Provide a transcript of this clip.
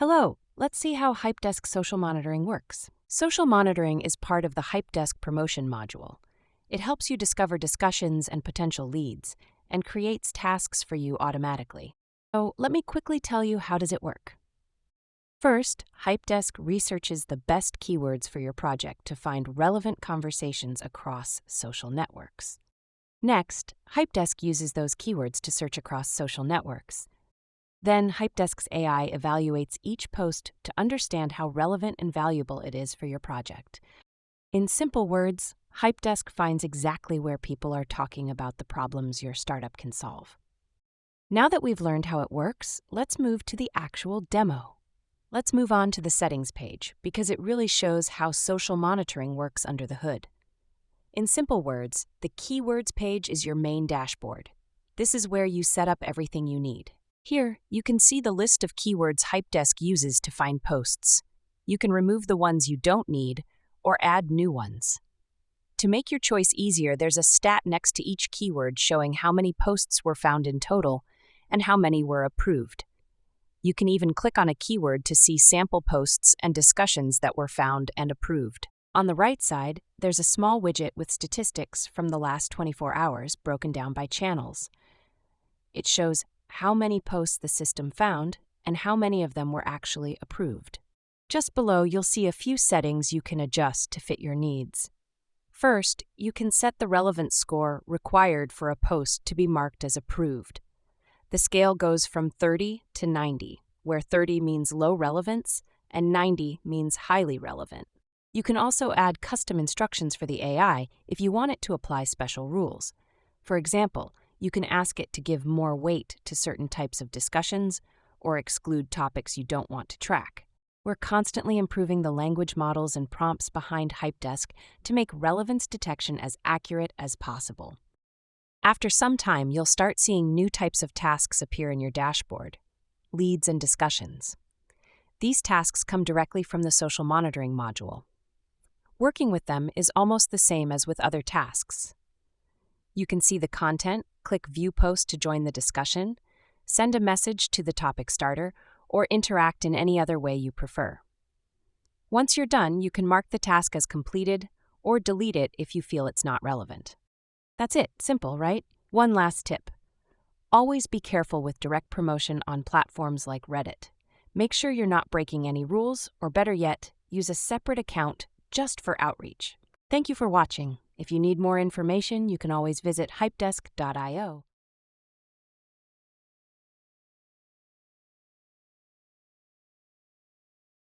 Hello, let's see how HypeDesk Social Monitoring works. Social monitoring is part of the HypeDesk promotion module. It helps you discover discussions and potential leads, and creates tasks for you automatically. So let me quickly tell you how does it work. First, HypeDesk researches the best keywords for your project to find relevant conversations across social networks. Next, HypeDesk uses those keywords to search across social networks. Then, HypeDesk's AI evaluates each post to understand how relevant and valuable it is for your project. In simple words, HypeDesk finds exactly where people are talking about the problems your startup can solve. Now that we've learned how it works, let's move to the actual demo. Let's move on to the settings page because it really shows how social monitoring works under the hood. In simple words, the keywords page is your main dashboard. This is where you set up everything you need. Here, you can see the list of keywords HypeDesk uses to find posts. You can remove the ones you don't need or add new ones. To make your choice easier, there's a stat next to each keyword showing how many posts were found in total and how many were approved. You can even click on a keyword to see sample posts and discussions that were found and approved. On the right side, there's a small widget with statistics from the last 24 hours broken down by channels. It shows how many posts the system found and how many of them were actually approved. Just below, you'll see a few settings you can adjust to fit your needs. First, you can set the relevance score required for a post to be marked as approved. The scale goes from 30 to 90, where 30 means low relevance and 90 means highly relevant. You can also add custom instructions for the AI if you want it to apply special rules. For example, you can ask it to give more weight to certain types of discussions or exclude topics you don't want to track. We're constantly improving the language models and prompts behind HypeDesk to make relevance detection as accurate as possible. After some time, you'll start seeing new types of tasks appear in your dashboard: leads and discussions. These tasks come directly from the social monitoring module. Working with them is almost the same as with other tasks. You can see the content, click View Post to join the discussion, send a message to the topic starter, or interact in any other way you prefer. Once you're done, you can mark the task as completed or delete it if you feel it's not relevant. That's it. Simple, right? One last tip. Always be careful with direct promotion on platforms like Reddit. Make sure you're not breaking any rules, or better yet, use a separate account just for outreach. Thank you for watching. If you need more information, you can always visit hypedesk.io.